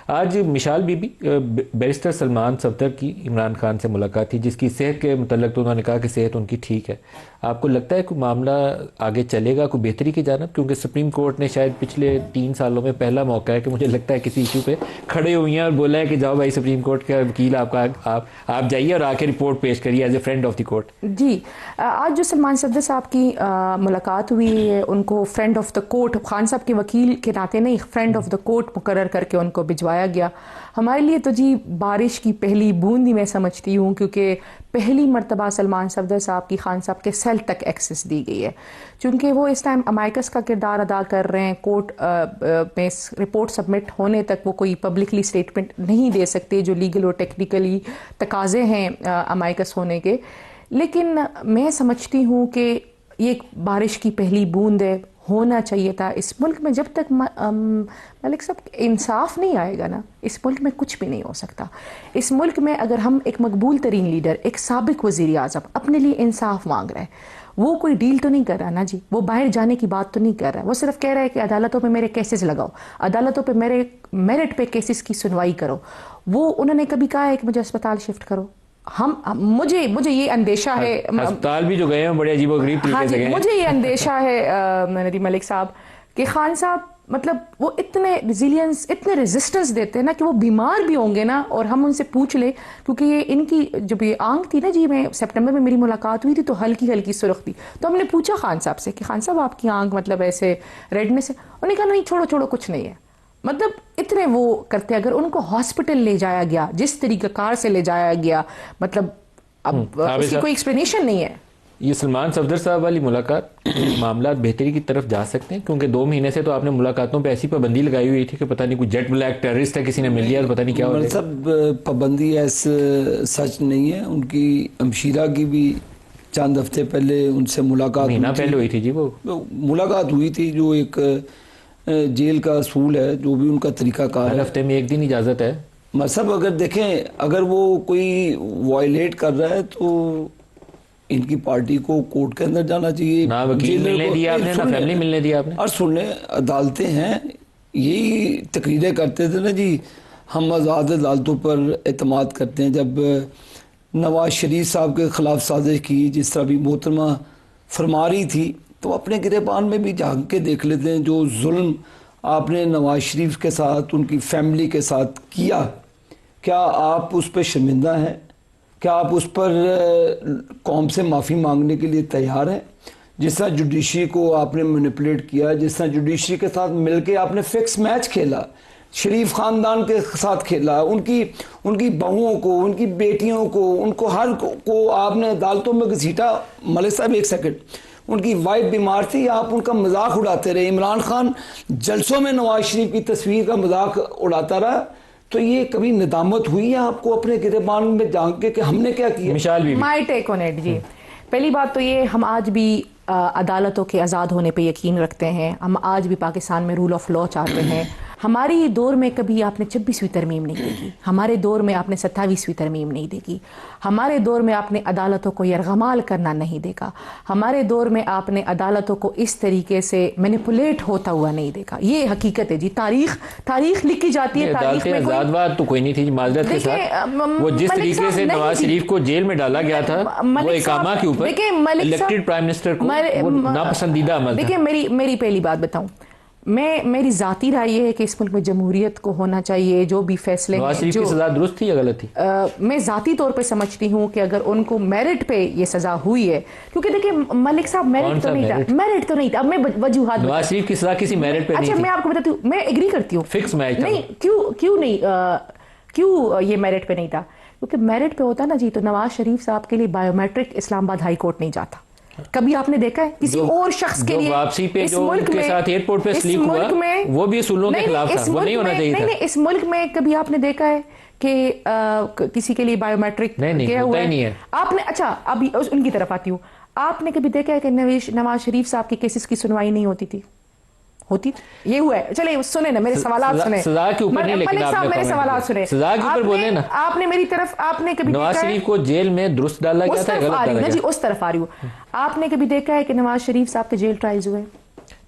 آج مشال بی بی بیرسٹر سلمان صفدر کی عمران خان سے ملاقات تھی، جس کی صحت کے متعلق تو انہوں نے کہا کہ صحت ان کی ٹھیک ہے. آپ کو لگتا ہے کوئی معاملہ آگے چلے گا کوئی بہتری کی جانب؟ کیونکہ سپریم کورٹ نے شاید پچھلے 3 سالوں میں پہلا موقع ہے کہ مجھے لگتا ہے کسی ایشو پہ کھڑے ہوئی ہیں اور بولا ہے کہ جاؤ بھائی سپریم کورٹ کا وکیل آپ جائیے اور آ کے رپورٹ پیش کریے as a friend of the court. جی آج جو سلمان صفدر صاحب کی ملاقات ہوئی ہے، ان کو friend of the court, Khan صاحب کے وکیل کے ناطے نہیں، فرینڈ آف دا کورٹ مقرر کر کے ان کو بھجوایا گیا. ہمارے لیے تو جی بارش کی پہلی بوند ہی میں سمجھتی ہوں، کیونکہ پہلی مرتبہ سلمان صفدر صاحب کی خان صاحب کے سیل تک ایکسس دی گئی ہے. چونکہ وہ اس ٹائم امائکس کا کردار ادا کر رہے ہیں، کورٹ میں رپورٹ سبمٹ ہونے تک وہ کوئی پبلکلی سٹیٹمنٹ نہیں دے سکتے، جو لیگل اور ٹیکنیکلی تقاضے ہیں امائکس ہونے کے. لیکن میں سمجھتی ہوں کہ یہ ایک بارش کی پہلی بوند ہے، ہونا چاہیے تھا. اس ملک میں جب تک ملک صاحب انصاف نہیں آئے گا نا، اس ملک میں کچھ بھی نہیں ہو سکتا. اس ملک میں اگر ہم ایک مقبول ترین لیڈر، ایک سابق وزیر اعظم اپنے لیے انصاف مانگ رہا ہے، وہ کوئی ڈیل تو نہیں کر رہا نا جی، وہ باہر جانے کی بات تو نہیں کر رہا، وہ صرف کہہ رہا ہے کہ عدالتوں پہ میرے کیسز لگاؤ، عدالتوں پہ میرے میرٹ پہ کیسز کی سنوائی کرو. وہ انہوں نے کبھی کہا ہے کہ مجھے اسپتال شفٹ کرو؟ مجھے یہ اندیشہ ہے، ہسپتال بھی جو گئے ہیں بڑے عجیب و غریب طریقے سے گئے ہیں. مجھے یہ اندیشہ ہے ندیم ملک صاحب کہ خان صاحب مطلب وہ اتنے ریزیلینس، اتنے ریزسٹنس دیتے ہیں نا کہ وہ بیمار بھی ہوں گے نا اور ہم ان سے پوچھ لیں، کیونکہ یہ ان کی جب یہ آنکھ تھی نا جی، میں سپٹمبر میں میری ملاقات ہوئی تھی تو ہلکی سرخ تھی، تو ہم نے پوچھا خان صاحب سے کہ خان صاحب آپ کی آنکھ مطلب ایسے ریڈنس ہے؟ انہوں نے کہا نہیں چھوڑو کچھ نہیں ہے. مطلب اتنے وہ کرتے، اگر ان کو ہاسپٹل لے جایا گیا جس طریقہ کار سے لے جایا گیا، مطلب اب اس کی کوئی ایکسپلینیشن نہیں ہے. یہ سلمان صفدر صاحب والی ملاقات معاملات بہتری کی طرف جا سکتے ہیں؟ کیونکہ 2 مہینے سے تو آپ نے ملاقاتوں پہ ایسی پابندی لگائی ہوئی تھی کہ پتہ نہیں کوئی جیٹ بلیک ٹیررسٹ ہے، کسی نے مل لیا تو پتہ نہیں کیا ہو گیا. سب پابندی ایسے سچ نہیں ہے. ان کی ہمشیرہ کی بھی چند ہفتے پہلے ان سے ملاقات مہینہ پہلے ہوئی تھی جی، وہ ملاقات ہوئی تھی، جو ایک جیل کا اصول ہے، جو بھی ان کا طریقہ کار ہے. ہفتے میں 1 دن اجازت ہے. مذہب اگر دیکھیں، اگر وہ کوئی وائلیٹ کر رہا ہے تو ان کی پارٹی کو کورٹ کے اندر جانا چاہیے. نہ وکیل ملنے دیا آپ نے، نہ فیملی ملنے دیا آپ نے. اور سننے عدالتیں ہیں، یہی تقریریں کرتے تھے نا جی، ہم آزاد عدالتوں پر اعتماد کرتے ہیں. جب نواز شریف صاحب کے خلاف سازش کی، جس طرح بھی محترمہ فرما رہی تھی، تو اپنے گریبان میں بھی جھانک کے دیکھ لیتے ہیں. جو ظلم آپ نے نواز شریف کے ساتھ، ان کی فیملی کے ساتھ کیا، کیا آپ اس پہ شرمندہ ہیں؟ کیا آپ اس پر قوم سے معافی مانگنے کے لیے تیار ہیں؟ جس طرح جوڈیشری کو آپ نے مینیپولیٹ کیا، جس طرح جوڈیشری کے ساتھ مل کے آپ نے فکس میچ کھیلا، شریف خاندان کے ساتھ کھیلا، ان کی بہوؤں کو، ان کی بیٹیوں کو، ان کو ہر کو آپ نے عدالتوں میں گھسیٹا. ملک صاحب ایک سیکنڈ، ان کی وائف بیمار تھی، آپ ان کا مذاق اڑاتے رہے. عمران خان جلسوں میں نواز شریف کی تصویر کا مذاق اڑاتا رہا. تو یہ کبھی ندامت ہوئی ہے آپ کو اپنے گریبان میں جان کے کہ ہم نے کیا کیا؟ مشال بی بی مائی ٹیک آن اٹ جی. پہلی بات تو یہ، ہم آج بھی عدالتوں کے آزاد ہونے پہ یقین رکھتے ہیں. ہم آج بھی پاکستان میں رول آف لا چاہتے ہیں. ہماری دور میں کبھی آپ نے 26ویں ترمیم نہیں دیکھی، ہمارے دور میں آپ نے 27ویں ترمیم نہیں دیکھی، ہمارے دور میں آپ نے عدالتوں کو یرغمال کرنا نہیں دیکھا، ہمارے دور میں آپ نے عدالتوں کو اس طریقے سے مینیپولیٹ ہوتا ہوا نہیں دیکھا. یہ حقیقت ہے جی، تاریخ لکھی جاتی ہے. تاریخ میں آزاد بات تو کوئی نہیں تھی معذرت کے ساتھ. وہ جس طریقے سے نواز شریف کو جیل میں ڈالا گیا تھا، وہ اقامہ کے اوپر الیکٹڈ پرائم منسٹر کو وہ ناپسندیدہ عمل تھا. دیکھیں میری پہلی بات بتاؤں، میری ذاتی رائے یہ ہے کہ اس ملک میں جمہوریت کو ہونا چاہیے. جو بھی فیصلے نواز شریف کی سزا درست تھی یا غلط تھی؟ میں ذاتی طور پہ سمجھتی ہوں کہ اگر ان کو میرٹ پہ یہ سزا ہوئی ہے، کیونکہ دیکھیں ملک صاحب میرٹ تو نہیں تھا. اب میں وجوہات، نواز شریف کی سزا کسی میرٹ پہ نہیں تھی. اچھا میں آپ کو بتاتی ہوں، میں ایگری کرتی ہوں فکس میچ نہیں. کیوں یہ میرٹ پہ نہیں تھا؟ کیونکہ میرٹ پہ ہوتا نا جی تو نواز شریف صاحب کے لیے بایو میٹرک اسلام آباد ہائی کورٹ نہیں جاتا. کبھی آپ نے دیکھا ہے کسی اور شخص کے لیے واپسی پہ جو ان کے ساتھ ایئرپورٹ پہ سلیپ ہوا وہ بھی اصولوں کے خلاف تھا، وہ نہیں ہونا چاہیے تھا. اس ملک میں کبھی آپ نے دیکھا ہے کہ کسی کے لیے بایو میٹرک کیا ہوا ہے؟ آپ نے، اچھا ابھی ان کی طرف آتی ہوں، آپ نے کبھی دیکھا ہے کہ نواز شریف صاحب کے کیسز کی سنوائی نہیں ہوتی تھی؟ ہوتی یہ ہوا ہے. چلے سنیں نا میرے سوالات سنیں. سزا کے اوپر نہیں، لیکن آپ نے میرے سوالات سنیں. سزا کے اوپر بولیں نا. آپ نے میری طرف، آپ نے کبھی نواز شریف کو جیل میں درست ڈالا گیا تھا، غلط ڈالا گیا؟ جی اس طرف آ رہی ہوں. آپ نے کبھی دیکھا ہے کہ نواز شریف صاحب کے جیل ٹرائلز ہوئے؟